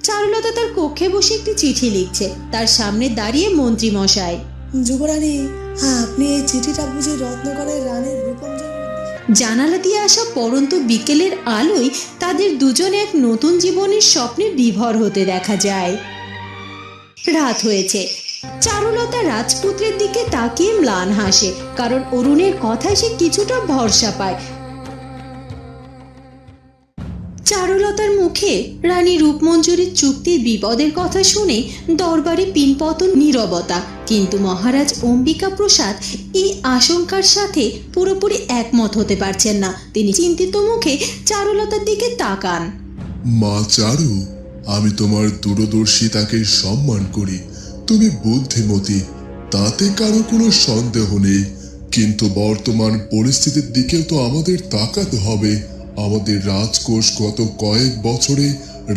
চারুলতা তার কক্ষে বসে একটি চিঠি লিখছে। তার সামনে দাঁড়িয়ে মন্ত্রী মশাই। যুবরানী, আপনি এই চিঠিটা বুঝে রত্নকরের রানীর রূপঞ্জয়। জানালা দিয়ে আসা পরন্ত বিকেলের আলোয় তাদের দুজনে এক নতুন জীবনের স্বপ্নে বিভোর হতে দেখা যায়। রাত হয়েছে। চারুলতা রাজপুত্রের দিকে তাকিয়ে ম্লান হাসে, কারণ অরুণের কথায় সে কিছুটা ভরসা পায়। চারুলতার মুখে রানী রূপমঞ্জুরির চুক্তির বিপদের কথা শুনে দরবারে পিনপতন নীরবতা, কিন্তু মহারাজ অম্বিকা প্রসাদ এই আশঙ্কার সাথে পুরোপুরি একমত হতে পারছেন না। তিনি চিন্তিত মুখে চারুলতার দিকে তাকান। মা চারু, আমি তোমার দূরদর্শিতাকে সম্মান করি। তুমি বুদ্ধিমতী, তাতে কারো কোনো সন্দেহ নেই, কিন্তু বর্তমান পরিস্থিতির দিকেও তো আমাদের তাকাতে হবে। আমাদের রাজকোষ গত কয়েক বছরে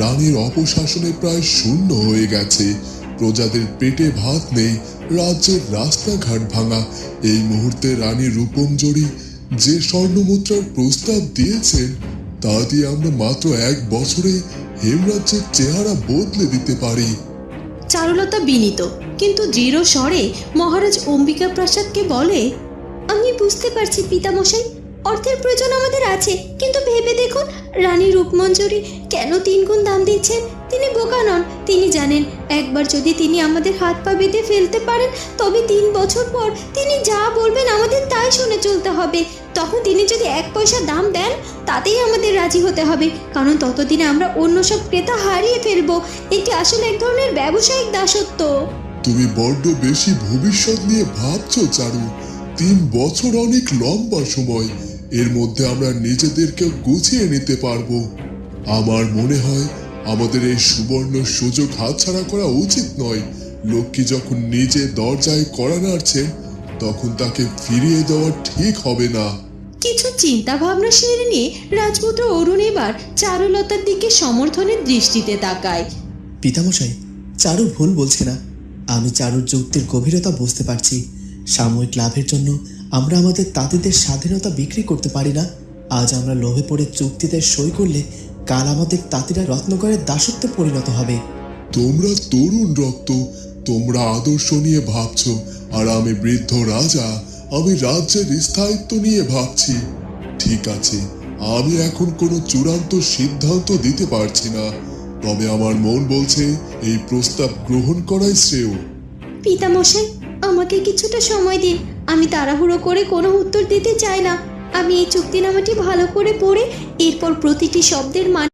রানীর অপশাসনে প্রায় শূন্য হয়ে গেছে। প্রজাদের পেটে ভাত নেই, রাজ্যের রাস্তাঘাট ভাঙা। এই মুহূর্তে রানী রূপমঞ্জরি যে স্বর্ণমুদ্রার প্রস্তাব দিয়েছেন, তা দিয়ে আমরা মাত্র 1 বছরে হেমরাজ্যের চেহারা বদলে দিতে পারি। চারুলতা বিনীত কিন্তু দৃঢ় স্বরে মহারাজ অম্বিকা প্রসাদকে বলে, আমি বুঝতে পারছি পিতামশাই, অর্থের প্রয়োজন আমাদের আছে, কিন্তু ভেবে দেখুন রানী রূপমঞ্জরি কেন 3 গুণ দাম দিচ্ছেন। তিনি বোকা নন। তিনি জানেন একবার যদি তিনি আমাদের হাত পা বেঁধে ফেলতে পারেন, তবে 3 বছর পর তিনি যা বলবেন আমাদের তাই শুনে চলতে হবে। তখন তিনি যদি 1 পয়সা দাম দেন, তাতেই আমাদের রাজি হতে হবে, কারণ ততদিনে আমরা অন্য সব ক্রেতা হারিয়ে ফেলবো। এটি আসলে এক ধরনের ব্যবসায়িক দাসত্ব। তুমি বড্ড বেশি ভবিষ্যৎ নিয়ে ভাবছো চারু। 3 বছর অনেক লম্বা সময়, এর মধ্যে আমরা নিজেদেরকে গুছিয়ে নিতে পারবো। আমার মনে হয় আমাদের এই সুবর্ণ সুযোগ হাতছাড়া করা উচিত নয়। লক্ষ্মী যখন নিজে দরজায় কড়া নাড়ছেন, তখন তাকে ফিরিয়ে দেওয়া ঠিক হবে না। কিছু চিন্তা ভাবনা সেরে নিয়ে রাজপুত্র অরুণ এবার চারুলতার দিকে সমর্থনের দৃষ্টিতে তাকায়। পিতামশাই, চারু ভুল বলছে না। আমি চারুর যুক্তির গভীরতা বুঝতে পারছি। সাময়িক লাভের জন্য আমরা আমাদের তাঁতিদের স্বাধীনতা বিক্রি করতে পারি না। আজ আমরা লোভে পড়ে চুক্তিতে সই করলে কাল আমাদের তাঁতিরা রত্নকরের দাসত্বে পরিণত হবে। তোমরা তরুণ রক্ত, তোমরা আদর্শ নিয়ে ভাবছো, আর আমি বৃদ্ধ রাজা, আমি রাজ্যের স্থায়িত্ব নিয়ে ভাবছি। ঠিক আছে, আমি এখন কোনো চূড়ান্ত সিদ্ধান্ত দিতে পারছি না, তবে আমার মন বলছে এই প্রস্তাব গ্রহণ করাই শ্রেয়। পিতামশাই, আমাকে কিছুটা সময় দিন। আমি তাড়াহুড়ো করে কোনো উত্তর দিতে চাই না। আমি এই চুক্তিনামাটি ভালো করে পড়ে এরপর প্রতিটি শব্দের মানে